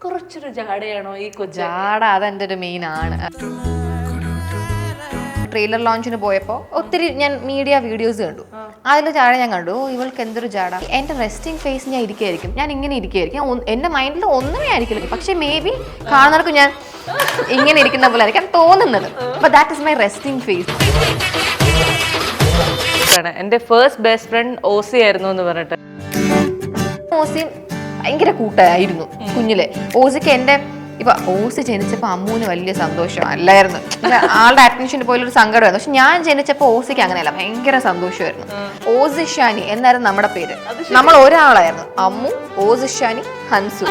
കുറച്ചൊരു ജാടയാണോ ഈ കൊച്ചു? ജാട അതെന്റെ ഒരു മെയിൻ ആണ്. ട്രെയിലർ ലോഞ്ചിന് പോയപ്പോൾ ഒത്തിരി ഞാൻ മീഡിയ വീഡിയോസ് കണ്ടു. അതിൽ ജാട ഞാൻ കണ്ടു. ഇവൾക്ക് എന്തൊരു ജാട. എൻ്റെ റെസ്റ്റിംഗ് ഫേസ് ഞാൻ ഇരിക്കുകയായിരിക്കും, ഞാൻ ഇങ്ങനെ ഇരിക്കുകയായിരിക്കും, എൻ്റെ മൈൻഡിൽ ഒന്നുമേ ആയിരിക്കില്ല. പക്ഷെ മേ ബി കാണുന്നവർക്ക് ഞാൻ ഇങ്ങനെ ഇരിക്കുന്ന പോലെ ആയിരിക്കും തോന്നുന്നത്. But that is my resting face. എൻ്റെ ഫസ്റ്റ് ബെസ്റ്റ് ഫ്രണ്ട് ഓസി ആയിരുന്നു എന്ന് പറഞ്ഞിട്ട്. ഓസി ഭയങ്കര കൂട്ടായിരുന്നു കുഞ്ഞിലെ. ഓസിക്ക് എൻ്റെ ഇപ്പൊ ഓസി ജനിച്ചപ്പോൾ അമ്മൂന് വലിയ സന്തോഷം അല്ലായിരുന്നു. ആളുടെ അഡ്മിഷന് പോലൊരു സങ്കടമായിരുന്നു. പക്ഷെ ഞാൻ ജനിച്ചപ്പോൾ ഓസിക്ക് അങ്ങനെയല്ല, ഭയങ്കര സന്തോഷമായിരുന്നു. ഓസിഷാനി എന്നായിരുന്നു നമ്മുടെ പേര്. നമ്മൾ ഒരാളായിരുന്നു, അമ്മു, ഓസിഷാനി, ഹൻസു.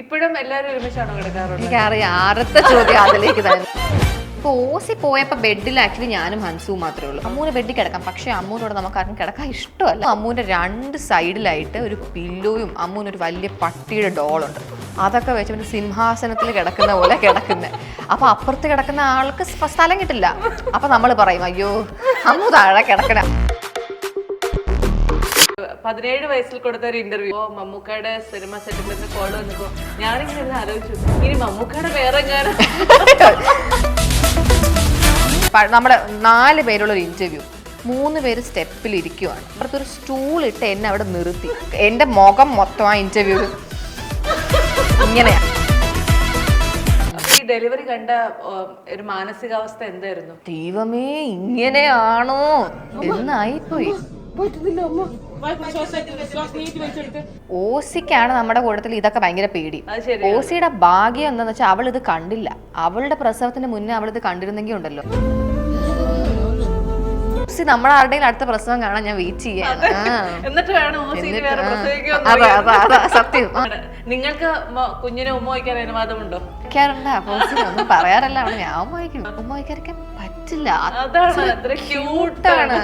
ഇപ്പോഴും എല്ലാവരും ഒരുമിച്ചാണോ കിടക്കാറുള്ളത്? എനിക്കറിയാം, ആദ്യത്തെ ചോദ്യം അതിലേക്ക് തന്നെ. ഇപ്പൊ ഓസി പോയപ്പോ ബെഡിൽ ആക്ച്വലി ഞാനും ഹൻസുവും മാത്രമേ ഉള്ളൂ. അമ്മൂന് ബെഡിൽ കിടക്കാം, പക്ഷെ അമ്മൂനോട് നമുക്ക് ആർക്കും കിടക്കാൻ ഇഷ്ടമല്ല. അമ്മൂന്റെ 2 സൈഡിലായിട്ട് ഒരു പില്ലോയും അമ്മൂനൊരു വലിയ പട്ടിയുടെ ഡോളുണ്ട്. അതൊക്കെ വെച്ച് പിന്നെ സിംഹാസനത്തിൽ കിടക്കുന്ന പോലെ കിടക്കുന്നത്. അപ്പൊ അപ്പുറത്ത് കിടക്കുന്ന ആൾക്ക് സ്ഥലം കിട്ടില്ല. അപ്പൊ നമ്മൾ പറയും, അയ്യോ അമ്മു താഴെ കിടക്കണ. 17 വയസ്സിൽ കൊടുത്ത ഒരു ഇന്റർവ്യൂ, മമ്മൂക്കയുടെ സിനിമ സെറ്റിൽ നിന്ന് കോൾ വന്നപ്പോ ഞാനിങ്ങനെ ആലോചിച്ചു, ഇനി മമ്മൂക്കയുടെ വേറെ നമ്മുടെ 4 പേരുള്ള ഒരു ഇന്റർവ്യൂ, 3 പേര് സ്റ്റെപ്പിൽ ഇരിക്കുവാണ്. അപ്പുറത്തൊരു സ്റ്റൂൾ ഇട്ട് എന്നെ അവിടെ നിർത്തി. എന്റെ മുഖം മൊത്തം ആ ഇന്റർവ്യൂ ഇങ്ങനെയാ. ഈ ഡെലിവറി കണ്ട ഒരു മാനസികാവസ്ഥ എന്തായിരുന്നു? ദൈവമേ, ഇങ്ങനെയാണോ എന്നായിപ്പോയി. ഓസിക്കാണ് നമ്മുടെ കൂട്ടത്തിൽ ഇതൊക്കെ ഭയങ്കര പേടി. ഓസിയുടെ ഭാഗ്യം എന്താന്ന് വെച്ചാൽ അവൾ ഇത് കണ്ടില്ല. അവളുടെ പ്രസവത്തിന് മുന്നേ അവൾ ഇത് കണ്ടിരുന്നെങ്കിൽ ഉണ്ടല്ലോ. ഓസി നമ്മളെ ആരുടെയും അടുത്ത പ്രസവം കാണാൻ ഞാൻ വെയിറ്റ് ചെയ്യാൻ. സത്യം. നിങ്ങൾക്ക് കുഞ്ഞിനെ ഉമ്മ വയ്ക്കാൻ അനുവാദമുണ്ടോ? ഒന്നും പറയാറല്ല. ഞാൻ ഉമ്മ വയ്ക്കും. ഉമ്മ വയ്ക്കാൻ പറ്റില്ല. അതാണ് അത്ര ക്യൂട്ടാണ്.